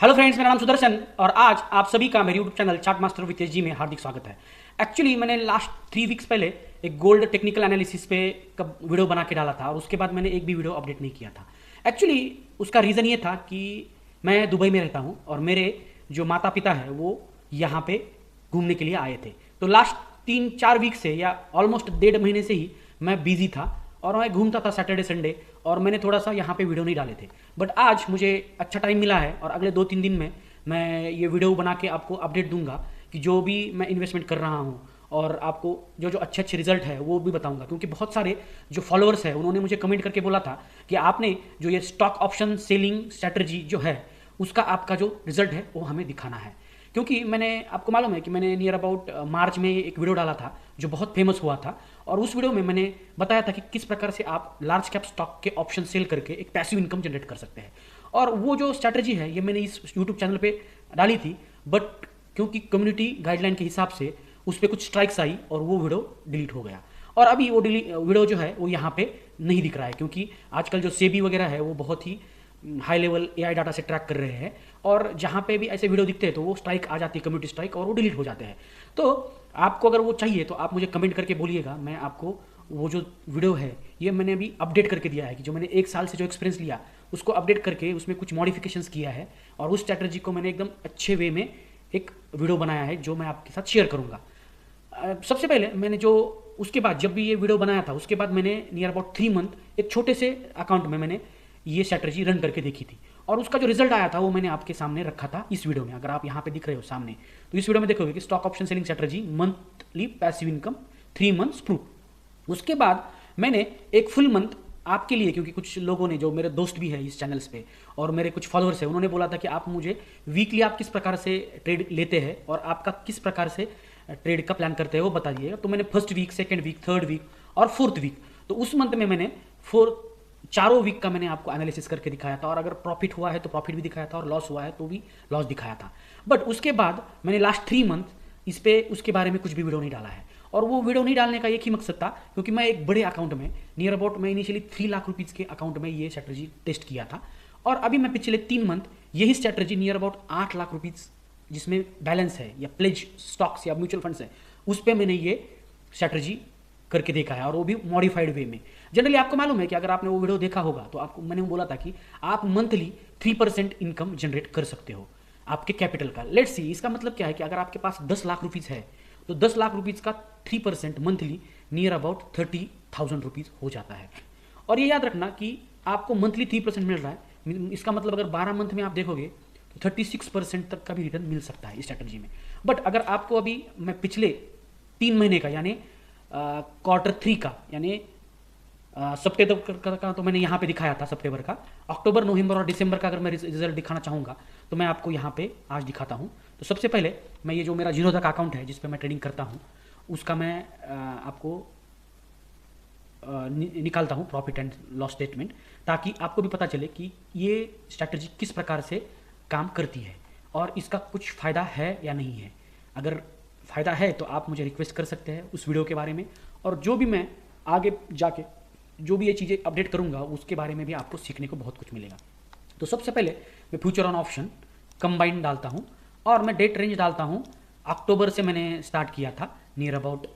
Hello friends, मेरा नाम सुदर्शन और आज आप सभी का मेरे YouTube channel chart master with G में हार्दिक स्वागत है। एक्चुअली मैंने लास्ट 3 वीक्स पहले एक गोल्ड टेक्निकल एनालिसिस पे का वीडियो बना के डाला था और उसके बाद मैंने एक भी वीडियो अपडेट नहीं किया था। एक्चुअली उसका रीज़न ये था कि मैं दुबई में रहता हूँ और मेरे जो माता पिता है वो यहाँ पे घूमने के लिए आए थे। तो लास्ट 3-4 वीक से या ऑलमोस्ट 1.5 महीने से ही मैं बिजी था और मैं घूमता था सैटरडे संडे, और मैंने थोड़ा सा यहाँ पे वीडियो नहीं डाले थे। बट आज मुझे अच्छा टाइम मिला है और अगले 2-3 दिन में मैं ये वीडियो बना के आपको अपडेट दूंगा कि जो भी मैं इन्वेस्टमेंट कर रहा हूँ और आपको जो जो अच्छे अच्छे रिजल्ट है वो भी बताऊंगा। क्योंकि बहुत सारे जो फॉलोअर्स हैं उन्होंने मुझे कमेंट करके बोला था कि आपने जो ये स्टॉक ऑप्शन सेलिंग स्ट्रैटेजी जो है उसका आपका जो रिजल्ट है वो हमें दिखाना है। क्योंकि मैंने आपको मालूम है कि मैंने नियर अबाउट मार्च में एक वीडियो डाला था जो बहुत फेमस हुआ था और उस वीडियो में मैंने बताया था कि किस प्रकार से आप लार्ज कैप स्टॉक के ऑप्शन सेल करके एक पैसिव इनकम जनरेट कर सकते हैं। और वो जो स्ट्रैटेजी है ये मैंने इस यूट्यूब चैनल पे डाली थी, बट क्योंकि कम्युनिटी गाइडलाइन के हिसाब से उस पर कुछ स्ट्राइक्स आई और वो वीडियो डिलीट हो गया। और अभी वो वीडियो जो है वो यहाँ पे नहीं दिख रहा है क्योंकि आजकल जो सेबी वगैरह है वो बहुत ही हाई लेवल एआई डाटा से ट्रैक कर रहे हैं और जहाँ पे भी ऐसे वीडियो दिखते हैं तो वो स्ट्राइक आ जाती है, कम्युनिटी स्ट्राइक, और वो डिलीट हो जाते हैं। तो आपको अगर वो चाहिए तो आप मुझे कमेंट करके बोलिएगा, मैं आपको वो जो वीडियो है ये मैंने अभी अपडेट करके दिया है कि जो मैंने 1 साल से जो एक्सपीरियंस लिया उसको अपडेट करके उसमें कुछ मॉडिफिकेशंस किया है और उस स्ट्रैटेजी को मैंने एकदम अच्छे वे में एक वीडियो बनाया है जो मैं आपके साथ शेयर करूँगा। सबसे पहले मैंने जो उसके बाद जब भी ये वीडियो बनाया था उसके बाद मैंने नियर अबाउट 3 मंथ एक छोटे से अकाउंट में मैंने ये स्ट्रैटेजी रन करके देखी थी और उसका जो रिजल्ट आया था वो मैंने आपके सामने रखा था इस वीडियो में। अगर आप यहाँ पे दिख रहे हो सामने तो इस वीडियो में देखोगे कि stock option selling strategy monthly passive income 3 months proof. उसके बाद मैंने एक फुल मंथ आपके लिए, क्योंकि कुछ लोगों ने जो मेरे दोस्त भी है इस चैनल्स पे और मेरे कुछ फॉलोअर्स हैं उन्होंने बोला था कि आप मुझे वीकली आप किस प्रकार से ट्रेड लेते हैं और आपका किस प्रकार से ट्रेड का प्लान करते हैं वो बताइएगा। तो मैंने first week, second week, third week और फोर्थ वीक, तो उस मंथ में मैंने चारों वीक का मैंने आपको एनालिसिस करके दिखाया था और अगर प्रॉफिट हुआ है तो प्रॉफिट भी दिखाया था और लॉस हुआ है तो भी लॉस दिखाया था। बट उसके बाद मैंने लास्ट 3 मंथ इस पे उसके बारे में कुछ भी वीडियो नहीं डाला है और वो वीडियो नहीं डालने का एक ही मकसद था क्योंकि मैं एक बड़े अकाउंट में नियर अबाउट मैं इनिशियली 3 लाख रुपीज़ के अकाउंट में ये स्ट्रैटेजी टेस्ट किया था और अभी मैं पिछले 3 मंथ यही strategy near about 8 lakh rupees जिसमें बैलेंस है या प्लेज स्टॉक्स या म्यूचुअल फंड्स है उस पर मैंने ये स्ट्रैटेजी करके देखा है और वो भी मॉडिफाइड वे में। जनरली आपको मालूम है कि अगर आपने वो वीडियो देखा होगा तो आपको मैंने बोला था कि आप मंथली 3% इनकम जनरेट कर सकते हो आपके कैपिटल का। लेट्स सी, इसका मतलब क्या है कि अगर आपके पास 10 लाख रुपीज़ है तो 10 लाख रुपीज़ का 3% मंथली नियर अबाउट 30,000 रुपीज़ हो जाता है। और ये याद रखना कि आपको मंथली 3% मिल रहा है, इसका मतलब अगर 12 मंथ में आप देखोगे तो 36% तक का भी रिटर्न मिल सकता है इस स्ट्रैटेजी में। बट अगर आपको अभी मैं पिछले 3 महीने का यानी Q3 का यानी सितंबर का तो मैंने यहाँ पे दिखाया था, सितंबर का, अक्टूबर, नवंबर और दिसंबर का अगर मैं रिजल्ट दिखाना चाहूँगा तो मैं आपको यहाँ पे आज दिखाता हूँ। तो सबसे पहले मैं ये जो मेरा जीरोधा का अकाउंट है जिस पे मैं ट्रेडिंग करता हूँ उसका मैं आपको निकालता हूँ प्रॉफिट एंड लॉस स्टेटमेंट, ताकि आपको भी पता चले कि ये स्ट्रैटेजी किस प्रकार से काम करती है और इसका कुछ फ़ायदा है या नहीं है। अगर फ़ायदा है तो आप मुझे रिक्वेस्ट कर सकते हैं उस वीडियो के बारे में, और जो भी मैं आगे जाके जो भी ये चीज़ें अपडेट करूँगा उसके बारे में भी आपको सीखने को बहुत कुछ मिलेगा। तो सबसे पहले मैं फ्यूचर ऑन ऑप्शन कंबाइन डालता हूँ और मैं डेट रेंज डालता हूँ। अक्टूबर से मैंने स्टार्ट किया था नियर अबाउट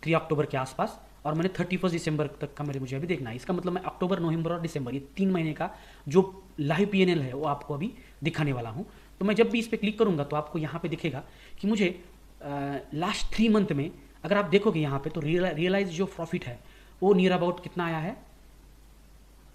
3 अक्टूबर के आसपास और मैंने 31 दिसंबर तक का मुझे अभी देखना है। इसका मतलब मैं अक्टूबर, नवंबर और दिसंबर ये 3 महीने का जो लाइव पीएनएल है वो आपको अभी दिखाने वाला हूँ। तो मैं जब भी इस पर क्लिक करूँगा तो आपको यहाँ पे दिखेगा कि मुझे लास्ट 3 मंथ में अगर आप देखोगे यहाँ पे तो रियलाइज जो प्रॉफिट है वो नियर अबाउट कितना आया है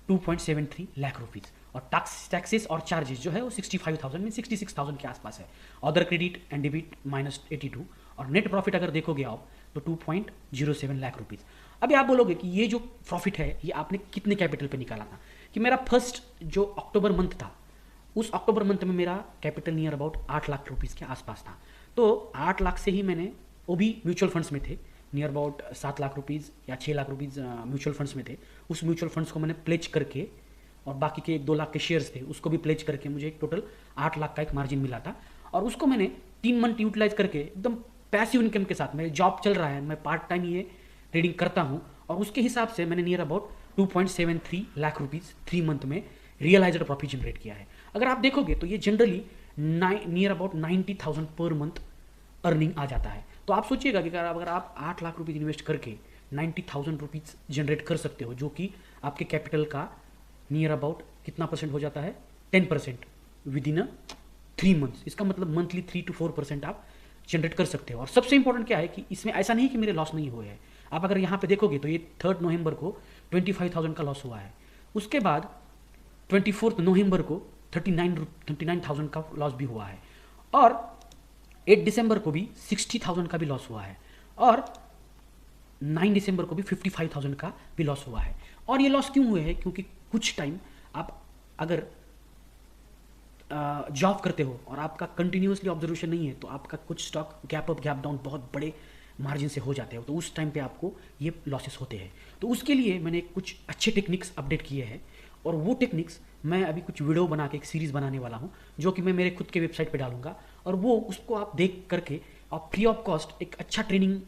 2.73 लाख रुपीज़, और टैक्सेस और चार्जेस जो है वो 65,000 में 66,000 के आसपास है। अदर क्रेडिट एंड डेबिट -82, और नेट प्रॉफिट अगर देखोगे आप तो 2.07 लाख रुपीज़। अभी आप बोलोगे कि ये जो प्रॉफिट है ये आपने कितने कैपिटल पे निकाला था, कि मेरा फर्स्ट जो अक्टूबर मंथ था उस अक्टूबर मंथ में मेरा capital near about 8 lakh rupees के आसपास था। तो 8 लाख से ही मैंने, वो भी म्यूचुअल फंड्स में थे, नियर अबाउट 7 लाख रुपीज़ या 6 लाख रुपीज़ म्यूचुअल फंड्स में थे। उस म्यूचुअल फंड्स को मैंने प्लेज करके और बाकी के 1-2 लाख के शेयर्स थे उसको भी प्लेज करके मुझे एक टोटल 8 लाख का एक मार्जिन मिला था और उसको मैंने 3 मंथ यूटिलाइज करके एकदम पैसिव इनकम के साथ, मेरे जॉब चल रहा है, मैं पार्ट टाइम ये ट्रेडिंग करता हूँ और उसके हिसाब से मैंने near about 2.73 lakh rupees 3 month में रियलाइज्ड प्रॉफिट जनरेट किया है। अगर आप देखोगे तो ये generally near about 90,000 per month earning आ जाता है। तो आप सोचिएगा कि अगर आप 8 लाख रुपीज़ इन्वेस्ट करके 90,000 रुपीज़ जनरेट कर सकते हो, जो कि आपके कैपिटल का नियर अबाउट कितना परसेंट हो जाता है, 10% विद इन 3 मंथ्स। इसका मतलब मंथली 3 to 4% आप जनरेट कर सकते हो। और सबसे इंपॉर्टेंट क्या है कि इसमें ऐसा नहीं कि मेरे लॉस नहीं हुए हैं। आप अगर यहाँ पे देखोगे तो ये 3 नवंबर को 25,000 का लॉस हुआ है, उसके बाद 24 नवंबर को 39,000 का लॉस भी हुआ है, और 8 दिसंबर को भी 60,000 का भी लॉस हुआ है, और 9 दिसंबर को भी 55,000 का भी लॉस हुआ है। और ये लॉस क्यों हुए हैं? क्योंकि कुछ टाइम आप अगर जॉब करते हो और आपका कंटिन्यूसली ऑब्जर्वेशन नहीं है, तो आपका कुछ stock gap up gap down बहुत बड़े मार्जिन से हो जाते हो, तो उस टाइम पे आपको ये लॉसेस होते हैं। तो उसके लिए मैंने कुछ अच्छे टेक्निक्स अपडेट किए हैं, और वो टेक्निक्स मैं अभी कुछ वीडियो बना के एक सीरीज़ बनाने वाला हूँ, जो कि मैं मेरे खुद के वेबसाइट पे डालूंगा, और वो उसको आप देख करके आप फ्री ऑफ कॉस्ट एक अच्छा ट्रेनिंग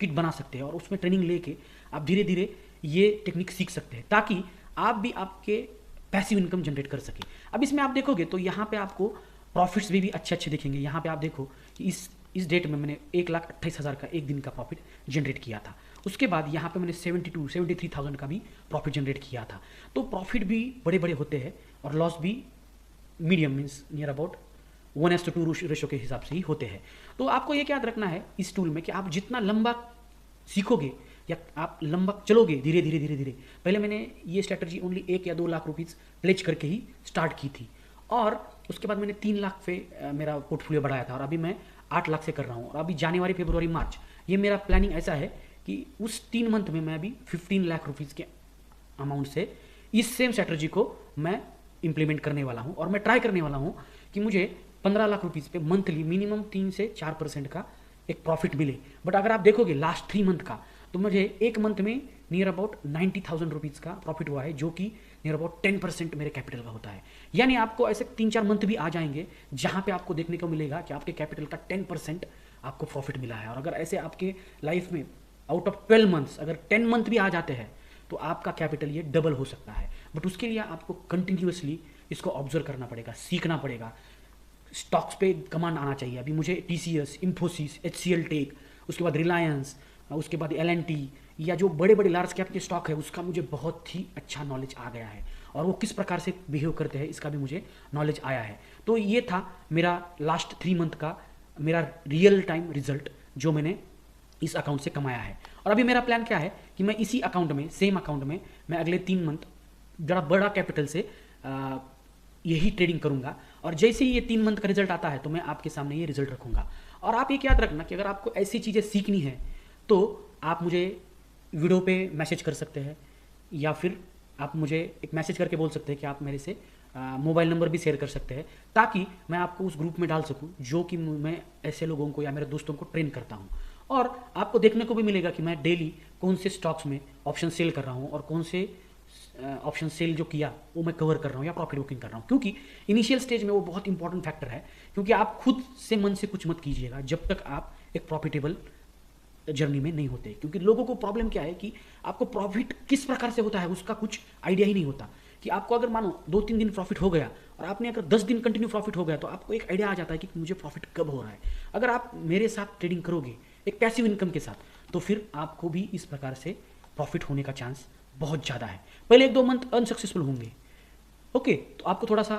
किट बना सकते हैं, और उसमें ट्रेनिंग लेके आप धीरे धीरे ये टेक्निक सीख सकते हैं, ताकि आप भी आपके पैसिव इनकम जनरेट कर सके। अब इसमें आप देखोगे तो यहाँ पे आपको प्रॉफिट्स भी अच्छे अच्छे दिखेंगे। यहाँ पे आप देखो कि इस डेट में मैंने 1,28,000 का एक दिन का प्रॉफिट जनरेट किया था। उसके बाद यहाँ पे मैंने 73,000 का भी प्रॉफिट जनरेट किया था। तो प्रॉफिट भी बड़े बड़े होते हैं और लॉस भी medium, means near about 1:2 ratio के हिसाब से ही होते हैं। तो आपको ये याद रखना है इस टूल में कि आप जितना लंबा सीखोगे या आप लंबा चलोगे धीरे धीरे धीरे धीरे। पहले मैंने ये स्ट्रैटेजी ओनली 1 या 2 लाख रुपीज़ प्लेज करके ही स्टार्ट की थी, और उसके बाद मैंने 3 लाख पे मेरा पोर्टफोलियो बढ़ाया था, और अभी मैं 8 लाख से कर रहा हूँ। और अभी जनवरी फरवरी मार्च ये मेरा प्लानिंग ऐसा है कि उस 3 मंथ में मैं अभी 15 लाख रुपीज़ के अमाउंट से इस सेम स्ट्रैटेजी को मैं इम्प्लीमेंट करने वाला हूँ, और मैं ट्राई करने वाला हूँ कि मुझे 15 लाख रुपीज़ पे मंथली मिनिमम 3 से 4% का एक प्रॉफिट मिले। बट अगर आप देखोगे लास्ट 3 मंथ का, तो मुझे एक मंथ में नियर अबाउट 90,000 रुपीज़ का प्रॉफिट हुआ है, जो कि नियर अबाउट 10% मेरे कैपिटल का होता है। यानी आपको ऐसे 3-4 मंथ भी आ जाएंगे जहां पे आपको देखने को मिलेगा कि आपके कैपिटल का 10% आपको प्रॉफिट मिला है। और अगर ऐसे आपके लाइफ में आउट ऑफ 12 मंथ्स अगर 10 मंथ भी आ जाते हैं, तो आपका कैपिटल ये डबल हो सकता है। बट उसके लिए आपको कंटिन्यूसली इसको ऑब्जर्व करना पड़ेगा, सीखना पड़ेगा। स्टॉक्स पे कमांड आना चाहिए। अभी मुझे TCS, इन्फोसिस, HCL टेक, उसके बाद रिलायंस, उसके बाद L&T, या जो बड़े बड़े लार्ज कैप के स्टॉक है उसका मुझे बहुत ही अच्छा नॉलेज आ गया है, और वो किस प्रकार से बिहेव करते हैं इसका भी मुझे नॉलेज आया है। तो ये था मेरा लास्ट 3 मंथ का मेरा रियल टाइम रिजल्ट जो मैंने इस अकाउंट से कमाया है। और अभी मेरा प्लान क्या है कि मैं इसी अकाउंट में, सेम अकाउंट में, मैं अगले 3 मंथ जरा बड़ा कैपिटल से यही ट्रेडिंग करूंगा, और जैसे ही ये 3 मंथ का रिजल्ट आता है तो मैं आपके सामने ये रिजल्ट रखूंगा। और आप ये याद रखना कि अगर आपको ऐसी चीज़ें सीखनी है तो आप मुझे वीडियो पे मैसेज कर सकते हैं, या फिर आप मुझे एक मैसेज करके बोल सकते हैं कि आप मेरे से मोबाइल नंबर भी शेयर कर सकते हैं, ताकि मैं आपको उस ग्रुप में डाल सकूं जो कि मैं ऐसे लोगों को या मेरे दोस्तों को ट्रेन करता हूं। और आपको देखने को भी मिलेगा कि मैं डेली कौन से स्टॉक्स में ऑप्शन सेल कर रहा हूं, और कौन से ऑप्शन सेल जो किया वो मैं कवर कर रहा हूँ या प्रॉफिट बुकिंग कर रहा हूँ। क्योंकि इनिशियल स्टेज में वो बहुत इंपॉर्टेंट फैक्टर है, क्योंकि आप खुद से मन से कुछ मत कीजिएगा जब तक आप एक प्रॉफिटेबल जर्नी में नहीं होते। क्योंकि लोगों को प्रॉब्लम क्या है कि आपको प्रॉफिट किस प्रकार से होता है उसका कुछ आइडिया ही नहीं होता। कि आपको अगर मानो 2-3 दिन प्रॉफिट हो गया और आपने अगर 10 दिन कंटिन्यू प्रॉफिट हो गया, तो आपको एक आइडिया आ जाता है कि मुझे प्रॉफिट कब हो रहा है। अगर आप मेरे साथ ट्रेडिंग करोगे एक पैसिव इनकम के साथ, तो फिर आपको भी इस प्रकार से प्रॉफिट होने का चांस बहुत ज़्यादा है। पहले 1-2 मंथ अनसक्सेसफुल होंगे, ओके, तो आपको थोड़ा सा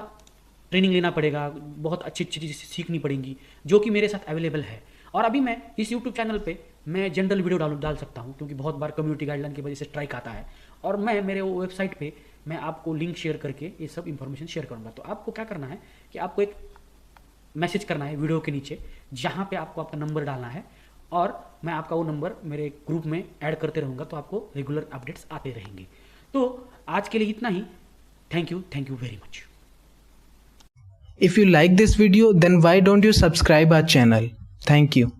ट्रेनिंग लेना पड़ेगा, बहुत अच्छी अच्छी चीज़ें सीखनी पड़ेंगी, जो कि मेरे साथ अवेलेबल है। और अभी मैं इस यूट्यूब चैनल पे मैं जनरल वीडियो डाल सकता हूँ, क्योंकि बहुत बार कम्युनिटी गाइडलाइन की वजह से स्ट्राइक आता है। और मैं मेरे वो वेबसाइट पे मैं आपको लिंक शेयर करके ये सब इन्फॉर्मेशन शेयर करूँगा। तो आपको क्या करना है कि आपको एक मैसेज करना है वीडियो के नीचे, जहाँ पे आपको आपका नंबर डालना है, और मैं आपका वो नंबर मेरे ग्रुप में ऐड करते रहूँगा, तो आपको रेगुलर अपडेट्स आते रहेंगे। तो आज के लिए इतना ही। Thank you very much. If you like this video, then why don't you subscribe our channel? Thank you.